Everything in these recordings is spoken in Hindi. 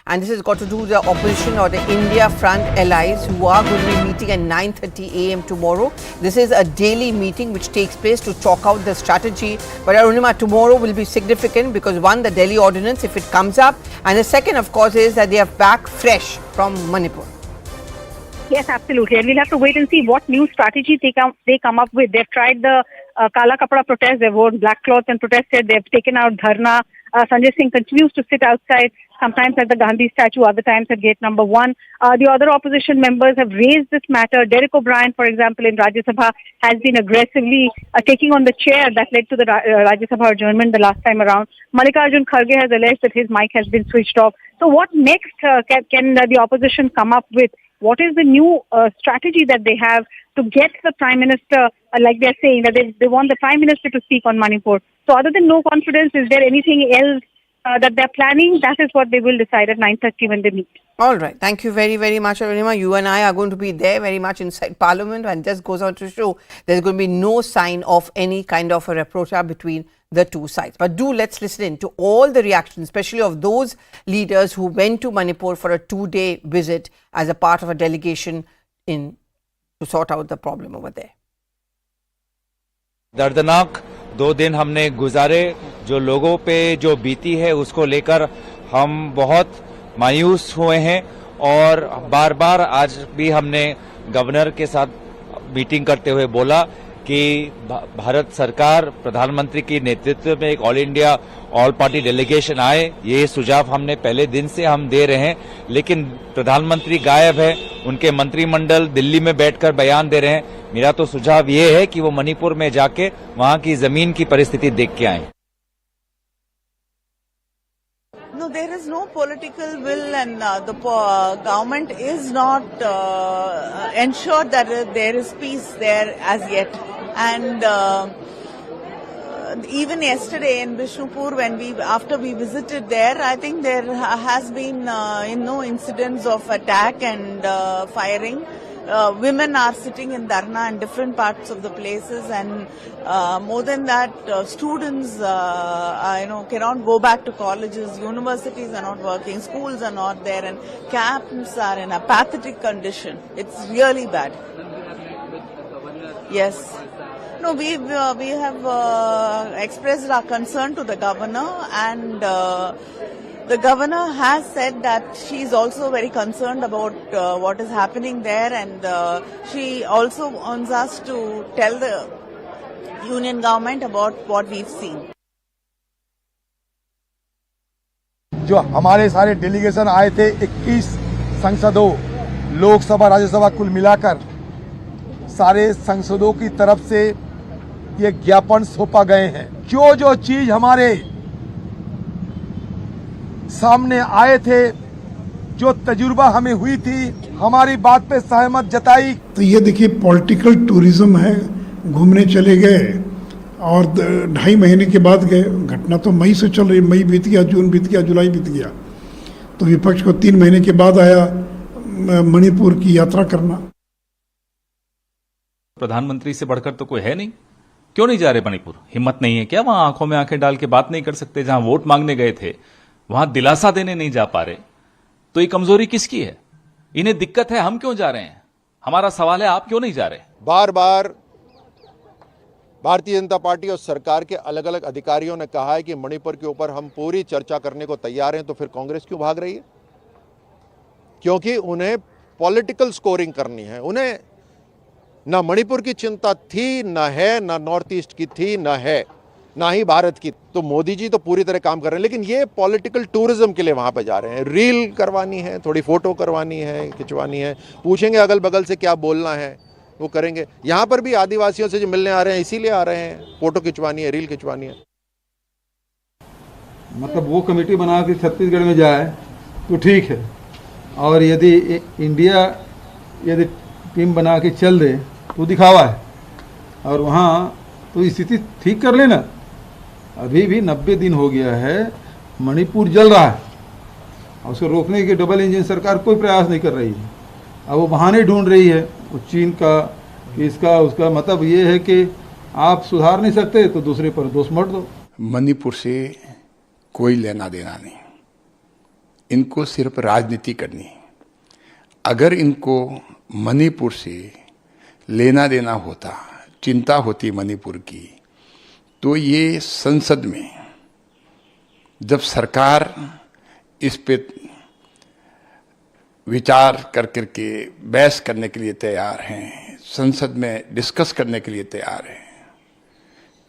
and this has got to do with the opposition or the India Front allies who are going to be meeting at 9:30 a.m. tomorrow. This is a daily meeting which takes place to chalk out the strategy. But Arunima, tomorrow will be significant because one, the Delhi ordinance, if it comes up, and the second, of course, is that they are back fresh from Manipur. Yes, absolutely. And we'll have to wait and see what new strategy they come up with. They've tried the Kala Kapda protest. They've worn black cloth and protested. They've taken out Dharna. Sanjay Singh continues to sit outside, sometimes at the Gandhi statue, other times at gate number 1. The other opposition members have raised this matter. Derek O'Brien, for example, in Rajya Sabha has been aggressively taking on the chair that led to the Rajya Sabha adjournment the last time around. Mallikarjun Kharge has alleged that his mic has been switched off. So what next can the opposition come up with? What is the new strategy that they have to get the Prime Minister, like they're saying, that they want the Prime Minister to speak on Manipur? So other than no confidence, is there anything else that they're planning? That is what they will decide at 9:30 when they meet. All right. Thank you very, very much, Arunima. You and I are going to be there very much inside Parliament, and just goes on to show there's going to be no sign of any kind of a rapprocha between the two sides. But let's listen in to all the reactions, especially of those leaders who went to Manipur for a 2-day visit as a part of a delegation to sort out the problem over there. दर्दनाक 2 दिन हमने गुजारे, जो लोगों पे जो बीती है उसको लेकर हम बहुत मायूस हुए हैं और बार बार आज भी हमने गवर्नर के साथ मीटिंग करते हुए बोला कि भारत सरकार प्रधानमंत्री के नेतृत्व में एक all India all party delegation आए। ये सुझाव हमने पहले दिन से हम दे रहे हैं, लेकिन प्रधानमंत्री गायब है, उनके मंत्रिमंडल दिल्ली में बैठकर बयान दे रहे हैं। मेरा तो सुझाव ये है कि वो मणिपुर में जाके वहां की जमीन की परिस्थिति देख के आए। No, there is no political will, and the government is not ensured that there is peace there as yet. And even yesterday in Bishnupur, after we visited there, I think there has been no incidents of attack and firing. Women are sitting in Dharna in different parts of the places, and more than that, students cannot go back to colleges. Universities are not working, schools are not there, and camps are in a pathetic condition. It's really bad. Yes. No, we have expressed our concern to the governor, and the governor has said that she is also very concerned about what is happening there, and she also wants us to tell the union government about what we've seen. जो हमारे सारे डेलीगेशन आए थे 21 संसदों, लोकसभा राज्यसभा कुल मिलाकर सारे संसदों की तरफ से ये ज्ञापन सौंपा गए हैं। जो चीज हमारे सामने आए थे, जो तजुर्बा हमें हुई थी, हमारी बात पे सहमत जताई। तो ये देखिए पॉलिटिकल टूरिज्म है, घूमने चले गए और 2.5 महीने के बाद गए। घटना तो मई से चल रही, मई बीत गया, जून बीत गया, जुलाई बीत गया, तो विपक्ष को 3 महीने के बाद आया मणिपुर की यात्रा करना। प्रधानमंत्री से बढ़कर तो कोई है नहीं, क्यों नहीं जा रहे मणिपुर? हिम्मत नहीं है क्या? वहां आंखों में आंखें डाल के बात नहीं कर सकते? जहां वोट मांगने गए थे वहां दिलासा देने नहीं जा पा रहे, तो ये कमजोरी किसकी है? इन्हें दिक्कत है, हम क्यों जा रहे हैं? हमारा सवाल है, आप क्यों नहीं जा रहे? बार बार भारतीय जनता पार्टी और सरकार के अलग अलग अधिकारियों ने कहा है कि मणिपुर के ऊपर हम पूरी चर्चा करने को तैयार हैं, तो फिर कांग्रेस क्यों भाग रही है? क्योंकि उन्हें पॉलिटिकल स्कोरिंग करनी है। उन्हें ना मणिपुर की चिंता थी, ना है, ना नॉर्थ ईस्ट की थी, ना है, ना ही भारत की। तो मोदी जी तो पूरी तरह काम कर रहे हैं, लेकिन ये पॉलिटिकल टूरिज्म के लिए वहां पे जा रहे हैं। रील करवानी है, थोड़ी फोटो करवानी है, खिंचवानी है, पूछेंगे अगल बगल से क्या बोलना है, वो करेंगे। यहाँ पर भी आदिवासियों से जो मिलने आ रहे हैं इसीलिए आ रहे हैं, फोटो खिंचवानी है, रील खिंचवानी है। मतलब वो कमेटी बना के छत्तीसगढ़ में जाए तो ठीक है, और यदि इंडिया यदि टीम बना के चल दे तो दिखावा है, और वहाँ तो स्थिति ठीक कर लेना। अभी भी 90 दिन हो गया है, मणिपुर जल रहा है, और उसको रोकने के डबल इंजन सरकार कोई प्रयास नहीं कर रही है। अब वो बहाने ढूंढ रही है, वो चीन का, इसका, उसका। मतलब ये है कि आप सुधार नहीं सकते तो दूसरे पर दोष मत दो। मणिपुर से कोई लेना देना नहीं, इनको सिर्फ राजनीति करनी है। अगर इनको मणिपुर से लेना देना होता, चिंता होती मणिपुर की, तो ये संसद में जब सरकार इस पे विचार कर करके बहस करने के लिए तैयार हैं, संसद में डिस्कस करने के लिए तैयार हैं,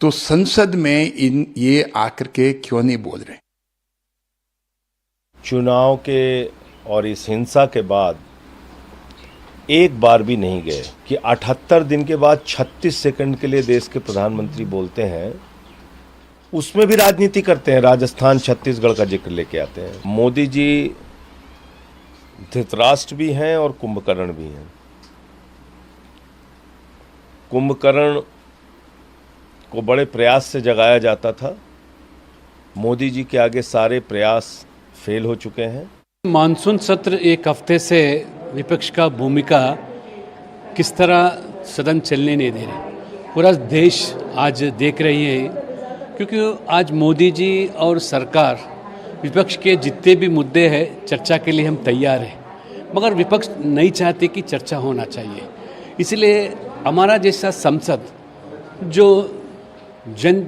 तो संसद में ये आकर के क्यों नहीं बोल रहे? चुनाव के और इस हिंसा के बाद एक बार भी नहीं गए कि 78 दिन के बाद 36 सेकंड के लिए देश के प्रधानमंत्री बोलते हैं, उसमें भी राजनीति करते हैं। राजस्थान छत्तीसगढ़ का जिक्र लेके आते हैं। मोदी जी धृतराष्ट्र भी हैं और कुंभकर्ण भी हैं। कुंभकर्ण को बड़े प्रयास से जगाया जाता था, मोदी जी के आगे सारे प्रयास फेल हो चुके हैं। मानसून सत्र एक हफ्ते से विपक्ष का भूमिका किस तरह सदन चलने नहीं दे रहे, पूरा देश आज देख रही है, क्योंकि आज मोदी जी और सरकार विपक्ष के जितने भी मुद्दे हैं चर्चा के लिए हम तैयार हैं, मगर विपक्ष नहीं चाहते कि चर्चा होना चाहिए। इसलिए हमारा जैसा संसद जो जन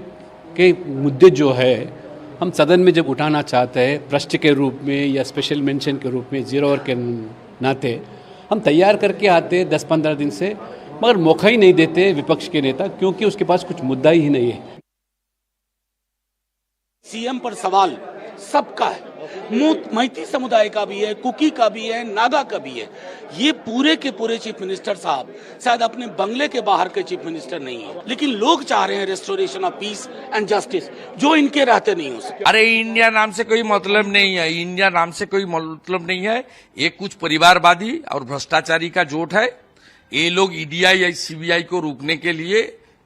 के मुद्दे जो है हम सदन में जब उठाना चाहते हैं प्रश्न के रूप में या स्पेशल मेंशन के रूप में, जीरो आवर के नाते हम तैयार करके आते 10-15 दिन से, मगर मौका ही नहीं देते विपक्ष के नेता, क्योंकि उसके पास कुछ मुद्दा ही नहीं है। सीएम पर सवाल सबका है, मैती समुदाय का भी है, कुकी का भी है, नागा का भी है। ये पूरे के पूरे चीफ मिनिस्टर साहब शायद अपने बंगले के बाहर के चीफ मिनिस्टर नहीं है, लेकिन लोग चाह रहे हैं restoration of peace and justice, जो इनके रहते नहीं हो सके। अरे इंडिया नाम से कोई मतलब नहीं है, इंडिया नाम से कोई मतलब नहीं है। ये कुछ परिवारवादी और भ्रष्टाचारी का जोट है। ये लोग ईडीआई या सीबीआई को रोकने के लिए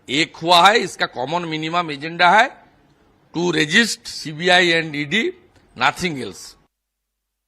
एक हुआ है। इसका कॉमन मिनिमम एजेंडा है to resist CBI and ED, nothing else.